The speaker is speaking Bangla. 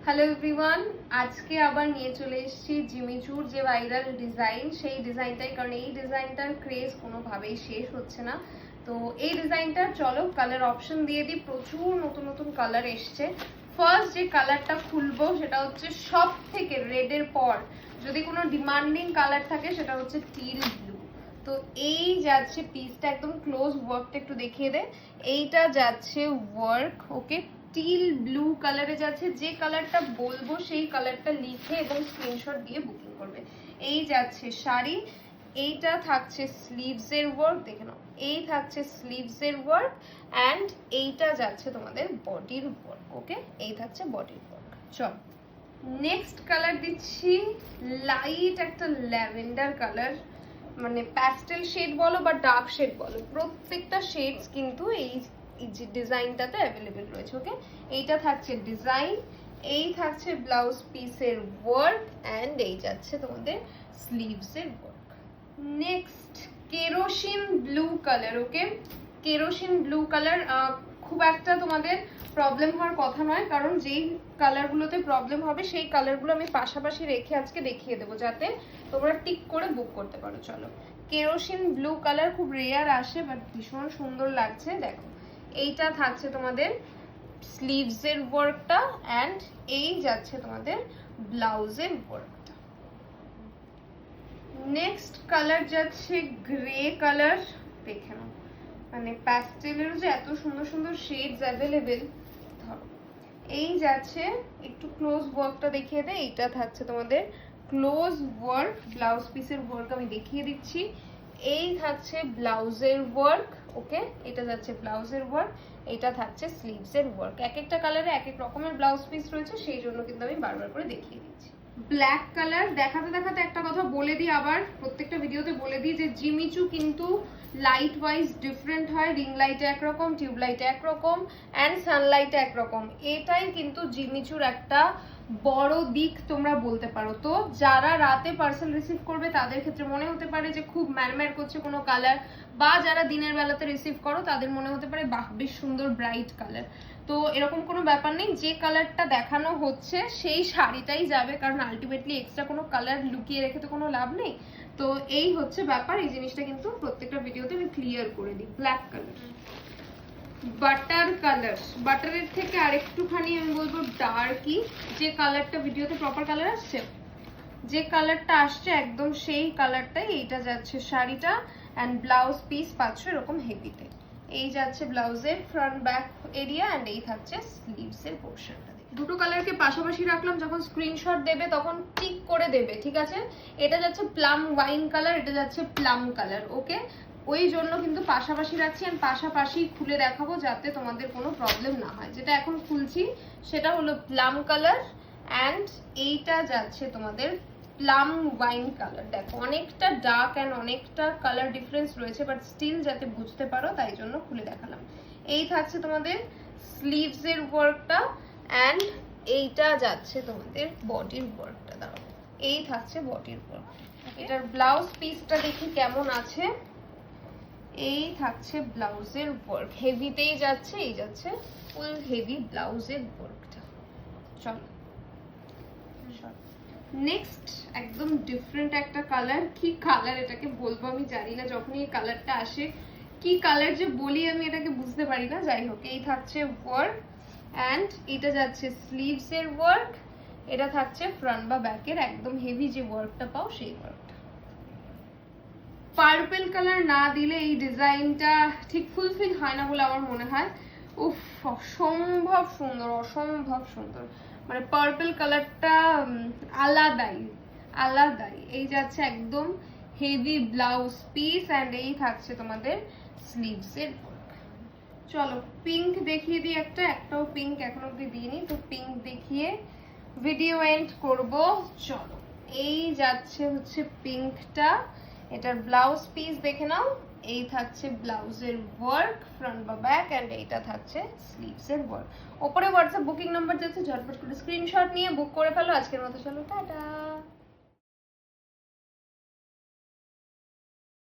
হ্যালো এভরিওয়ান, আজকে আবার নিয়ে চলে এসেছি জিমিচুর যে ভাইরাল ডিজাইন, সেই ডিজাইনটাই। কারণ এই ডিজাইনটার ক্রেজ কোনোভাবেই শেষ হচ্ছে না। তো এই ডিজাইনটার চলো কালার অপশন দিয়ে দিই। প্রচুর নতুন নতুন কালার এসছে। ফার্স্ট যে কালারটা খুলবো সেটা হচ্ছে সব থেকে রেডের পর যদি কোনো ডিমান্ডিং কালার থাকে সেটা হচ্ছে টিল ব্লু। তো এই যাচ্ছে পিসটা, একদম ক্লোজ ওয়ার্কটা একটু দেখিয়ে দে। এইটা যাচ্ছে ওয়ার্ক, ওকে, টিল ব্লু কালারে যাচ্ছে। যে কালারটা বলবো সেই কালারটা লিখে এবং স্ক্রিনশট দিয়ে বুকিং করবে। এই যাচ্ছে শাড়ি, এইটা থাকছে স্লিভস এর ওয়ার্ক, দেখে নাও। এই থাকছে স্লিভস এর ওয়ার্ক অ্যান্ড এইটা যাচ্ছে তোমাদের বডির ওয়ার্ক, ওকে, এই থাকছে বডির ওয়ার্ক। চল নেক্সট কালার দিচ্ছি, লাইট একটা ল্যাভেন্ডার কালার, মানে প্যাস্টেল শেড বলো বা ডার্ক শেড বলো, প্রত্যেকটা শেডস কিন্তু এই যে ডিজাইনটাতে অ্যাভেলেবেল রয়েছে, ওকে। এইটা থাকছে ডিজাইন, এই থাকছে ব্লাউজ পিসের ওয়ার্ক অ্যান্ড এই যাচ্ছে তোমাদের স্লিভস এর work. Next kerosene blue colour, okay. Kerosene blue colour খুব একটা তোমাদের প্রবলেম হওয়ার কথা নয়, কারণ যেই কালারগুলোতে প্রবলেম হবে সেই কালারগুলো আমি পাশাপাশি রেখে আজকে দেখিয়ে দেবো, যাতে তোমরা টিক করে বুক করতে পারো। চলো, কেরোসিন ব্লু কালার খুব রেয়ার আসে, বাট ভীষণ সুন্দর লাগছে। দেখো, এইটা থাকছে তোমাদের স্লিভস এর ওয়ার্কটা অ্যান্ড এই যাচ্ছে তোমাদের ব্লাউজের ওয়ার্কটা। নেক্সট কালার যাচ্ছে গ্রে কালার, দেখে নাও, মানে প্যাস্টেলের যে এত সুন্দর সুন্দর শেডস অ্যাভেলেবেল। ধরো, এই যাচ্ছে, একটু ক্লোজ ওয়ার্কটা দেখিয়ে দেয়। এইটা থাকছে তোমাদের ক্লোজ ওয়ার্ক, ব্লাউজ পিসের ওয়ার্ক আমি দেখিয়ে দিচ্ছি। এই থাকছে ব্লাউজের ওয়ার্ক, ওকে, এটা যাচ্ছে ব্লাউজের ওয়ার্ক, এটা থাকছে স্লিভস এর ওয়ার্ক। এক একটা কালারে এক এক রকমের ব্লাউজ পিস রয়েছে, সেই জন্য কিন্তু আমি বারবার করে দেখিয়ে দিচ্ছি। ব্ল্যাক কালার দেখাতে দেখাতে একটা কথা বলে দিই, আবার প্রত্যেকটা ভিডিওতে বলে দিই যে জিমিচু কিন্তু লাইট ওয়াইজ ডিফারেন্ট হয়। রিং লাইটে একরকম, টিউব লাইটে একরকম অ্যান্ড সানলাইটে একরকম। এটাই কিন্তু জিমিচুর একটা বড় দিক তোমরা বলতে পারো। তো যারা রাতে পার্সেল রিসিভ করবে তাদের ক্ষেত্রে মনে হতে পারে যে খুব ম্যারম্যার করছে কোনো কালার, বা যারা দিনের বেলাতে রিসিভ করো তাদের মনে হতে পারে বাহ বেশ সুন্দর ব্রাইট কালার। তো এরকম কোনো ব্যাপার নেই, যে কালারটা দেখানো হচ্ছে সেই শাড়িটাই যাবে, কারণ আলটিমেটলি এক্সট্রা কোনো কালার লুকিয়ে রেখে তো কোনো লাভ নেই। তো এই হচ্ছে ব্যাপার, এই জিনিসটা কিন্তু প্রত্যেকটা ভিডিওতে আমি ক্লিয়ার করে দিই। ব্ল্যাক কালার, বাটার কালার, বাটারের থেকে আরেকটুখানি আমি বলবো ডার্কই। যে কালারটা ভিডিওতে প্রপার কালার আসছে, যে কালারটা আসছে একদম সেই কালারটাই। এইটা যাচ্ছে শাড়িটা অ্যান্ড ব্লাউজ পিস পাচ্ছ এরকম হেভিতে। এই যাচ্ছে ব্লাউজের ফ্রন্ট ব্যাক এরিয়া অ্যান্ড এই থাকছে স্লিভস এর পোর্শনটা। দুটো কালারকে পাশাপাশি রাখলাম, যখন স্ক্রিনশট দেবে তখন টিক করে দেবে, ঠিক আছে। এটা যাচ্ছে প্লাম ওয়াইন কালার, এটা যাচ্ছে প্লাম কালার, ওকে। ওই জন্য কিন্তু পাশাপাশি রাখছি আর পাশাপাশি খুলে দেখাবো যাতে তোমাদের কোনো প্রবলেম না হয়। যেটা এখন খুলছি সেটা হলো প্লাম কালার অ্যান্ড এইটা যাচ্ছে তোমাদের প্লাম ওয়াইন কালার। দেখো, অনেকটা ডার্ক অ্যান্ড অনেকটা কালার ডিফারেন্স রয়েছে, বাট স্টিল যাতে বুঝতে পারো তাই জন্য খুলে দেখালাম। এই থাকছে তোমাদের স্লিভস এর ওয়ার্কটা অ্যান্ড এইটা যাচ্ছে তোমাদের বডির ওয়ার্কটা। দাঁড়াও, এই থাকছে বডির ওয়ার্ক। এটার ব্লাউজ পিসটা দেখি কেমন আছে। এই থাকছে ব্লাউজের ওয়ার্ক, হেভিতেই যাচ্ছে, এই যাচ্ছে ফুল হেভি ব্লাউজের ওয়ার্কটা। চলো নেক্সট একদম ডিফারেন্ট একটা কালার। কি কালার এটাকে বলবো আমি জানি না, যখনই এই কালারটা আসে কি কালার যে বলি আমি এটাকে বুঝতে পারি না। যাই হোক, এই থাকছে ওয়ার্ক অ্যান্ড এটা যাচ্ছে স্লিভস এর ওয়ার্ক, এটা থাকছে ফ্রন্ট বা ব্যাকের একদম হেভি যে ওয়ার্কটা পাও সেই ওয়ার্কটা। পার্পল কালার না দিলে এই ডিজাইনটা ঠিক ফুলফিল হয় না বলে আমার মনে হয়। উফ, অসম্ভব সুন্দর, অসম্ভব সুন্দর, মানে পার্পল কালারটা আলাদাই আলাদাই। এই যাচ্ছে একদম হেভি ব্লাউজ পিস অ্যান্ড এই থাকছে তোমাদের স্লিভস এর ওয়ার্ক। চলো পিঙ্ক দেখিয়ে দিই একটা, একটাও পিঙ্ক এখন অব্দি দিইনি, তো পিঙ্ক দেখিয়ে ভিডিও এন্ড করব। চলো, এই যাচ্ছে হচ্ছে পিঙ্কটা, এটার ব্লাউজ পিস দেখে নাও। এই থাকছে ব্লাউজের ওয়ার্ক ফ্রন্ট বা ব্যাক অ্যান্ড এইটা থাকছে স্লিভস এর ওয়ার্ক। ওপরে হোয়াটসঅ্যাপ বুকিং নাম্বার যাচ্ছে, ঝটপট করে স্ক্রিনশট নিয়ে বুক করে ফেলো। আজকের মতো চলো, টাটা।